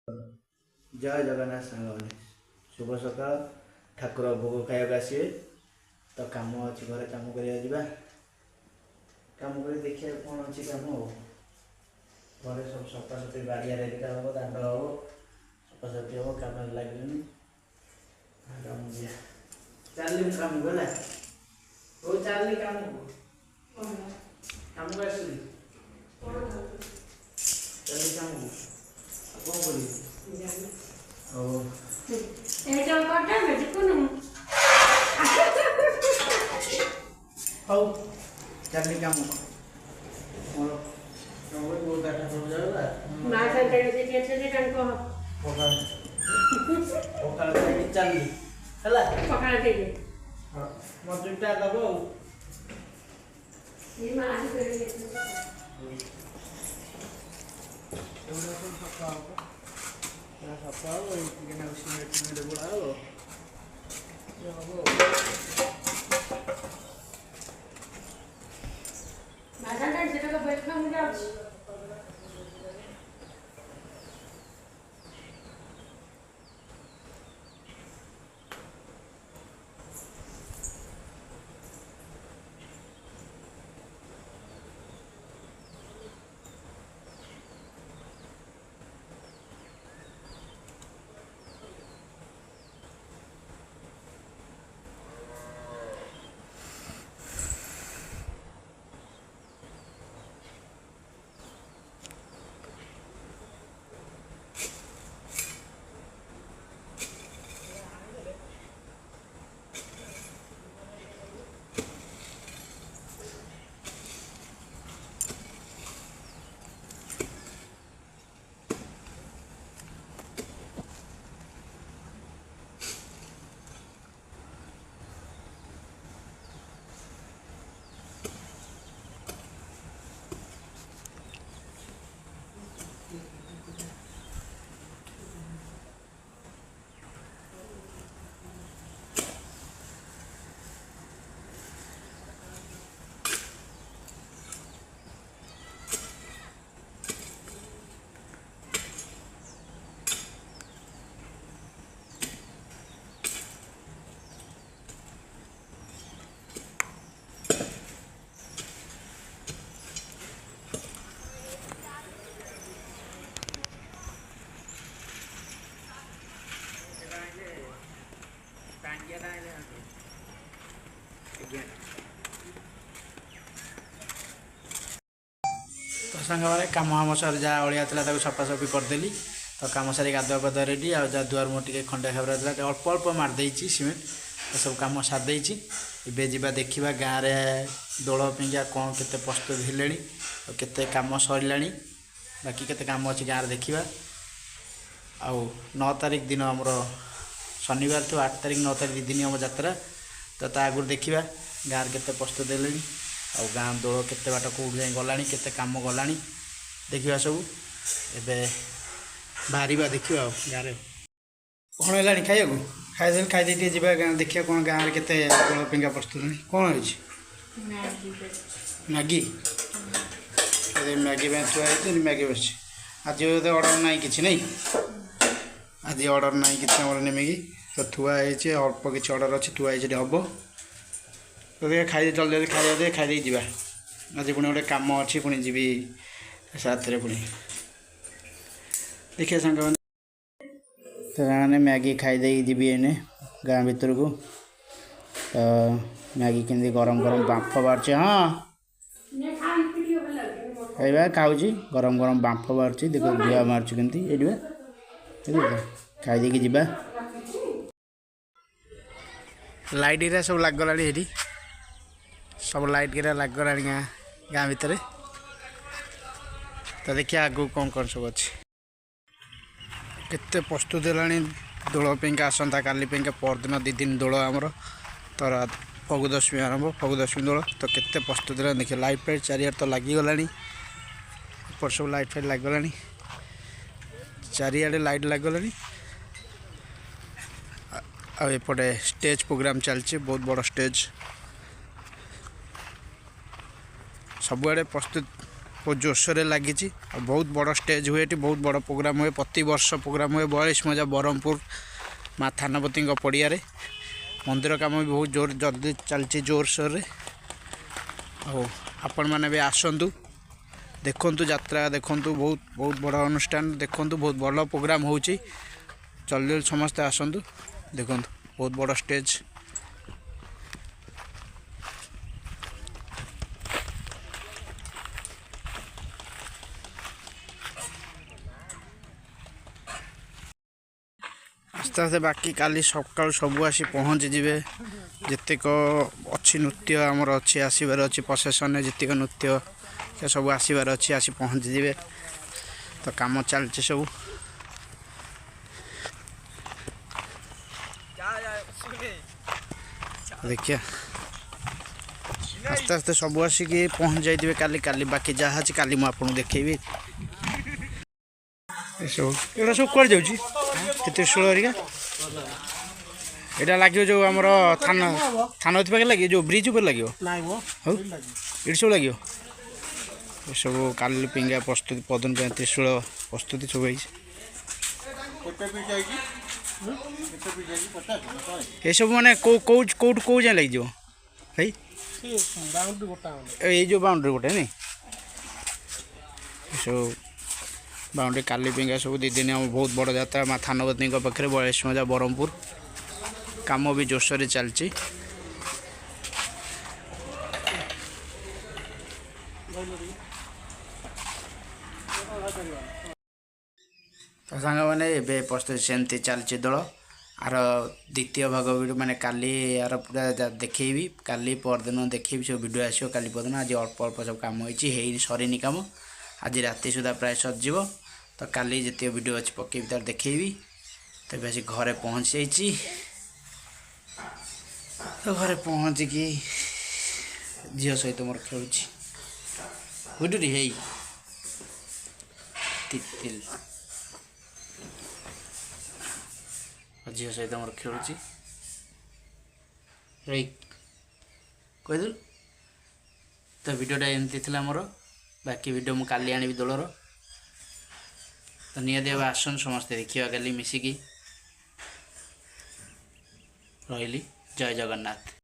जय जगन्नाथ सांग शुभ सका ठाकुर भोग खाया आसवे तो कम अच्छी घर कम कर कम कर देखिए कौन अच्छी कम हो घर सब सफा सफी बाड़िया रेडा हम दांड हम सफा सफी हम कम लगे कम चल कम गला वो चल कम कम आस चल कम कौन हौ चलनी काम मोर नंबर वो डाटा हो जाएगा मासा तेरे से कैसे को ओका चलनी हला पकड़ के हां मो दुटा दबो ये मास करे सफा हो सिमेंट बुड़ा हो मासा तेरे से तो बैठना मुझे तो सांग मैंने कम हम सर जहाँ अड़िया था सफासफी करदेली तो कम सारी गाधुआ पाधुआ रेडी आ जहाँ दुआर मुँह टे खंडे खबर था अल्प अल्प मारदे सीमेंट तो सब कम सारदे ए जा देखा गाँव में दोल पिंजा कौन के प्रस्तुत हेले के कम सरला बाकी के कम अच्छी गाँव देखा आउ 9 तारिख दिन आमर शनिवार तो 8 तारिख 9 तारिख दिन हम यात्रा तो आगुरी देखा गाँव के प्रस्तुत हेले आ गाँ दोल के बाट कौट जाए गला के कम गला देखा सब ए बाहर देखा गाँव कौन है खाइबा खाई खाई जी देखिए कौन गाँव में के दोल पिंगा प्रस्तुत नहीं कौन हो मैगी मैगी थुआई मैगी बस आज अर्डर ना कि नहीं आज अर्डर ना कि मैगी तो थुआई अल्प किसी अर्डर अच्छे थुआई हम तो देखिए खाई जल्दी जल्दी खाई दे खाई जा आज पुणी गोटे कम अच्छी पुणी जी साथ पुणी देखिए सांग तो मैंने मैगी खाई दे जी एने गाँ भीतर को तो मैगी केमती गरम गरम बांफ बाहर हाँ खाइबा खाऊँ गरम गरम बांफ बाहर देख धुआ मार्च केमती ये खाई देकी जी लाइट इरा सब लगगला ये सब लाइट गिरा लगगला गाँ भीतर तो देखिए आगू कौन कौन सब अच्छे केते प्रस्तुत है दोल पेंका आसंता काली पेंका परदिन 2 दिन दोल आमर तो फगु दशमी आरंभ फगु दशमी दोल तो केते प्रस्तुत है देखिए लाइट फाइट चारियार तो लगिगला ऊपर सब लाइट फाइट लगगला चारियाडे लाइट लगगला आएपटे स्टेज प्रोग्राम चलचे बहुत बड़ स्टेज सबुआड़े प्रस्तुत बहुत जोरसोर लगी। बहुत बड़ स्टेज हुए, बहुत बड़ प्रोग्राम हुए, प्रति वर्ष प्रोग्राम हुए 42 मजा ब्रह्मपुर माँ थानपति पड़िया। मंदिर काम भी बहुत जोर जल्दी चलती जोरसोर। आपण मैंने भी आसतु देखु यात्रा देखु, बहुत बहुत बड़ अनुष्ठान देखु, बहुत बड़ प्रोग्राम हो जल्दी समस्ते आसतु देखु बहुत बड़ स्टेज। आस्ते आस्ते बाकी काली सकाल सबू आसी पहुँची जिवे। जितक अच्छी नृत्य आमर अच्छी आसबार अच्छी प्रसेसन जितक नृत्य से सब आसबार अच्छी आसी पहुँची जिवे। तो काम चलती सब देखिए आस्ते आस्ते सब आसिक पहुँच जाइए काली काली बाकी जहाँ अच्छी काली मुझे देखी सब एटा सब कौन जाऊँगी त्रिशूल हरिका यहाँ लगे जो आम थाना थाना पाखे लगे जो ब्रिज उपर लगे ये सब लगे सब काली पिंगा प्रस्तुति पदन त्रिशूल प्रस्तुति सब ये सब माने कौ जाए लगे भाई ये जो बाउंड्री गोटे नहीं सब बाउंड्री काली पिंगा सब 2 दिन हम बहुत बड़ यात्रा माँ थानपति पाखे 42 मजा ब्रह्मपुर काम भी जोरसोर चलती। तो सांग मैंने ए प्रस्तुति सेमती चलती दल आर द्वितीय भाग वीडियो मैंने काली यार पूरा देखी काली परदिन देखी सब वीडियो आसो काली परदिन। आज अल्प अल्प सब कम हो सरीनी कम आज राति सुधा प्राय सजीव। तो काली जितने वीडियो अच्छी पकेबी तार देखी तब आस घरे पहुँच जाइए। तो घरे पहुँचिकी झील सहित मोर खेलुँ गुडुरी है तितिल झील सहित मोर खेलुँ कहीदु। तो वीडियोटा एमती थी मोर बाकी वीडियो मुझे काली आनी दलर। तो निहत आसन समस्ते देखा काली मिसिकी रही। जय जगन्नाथ।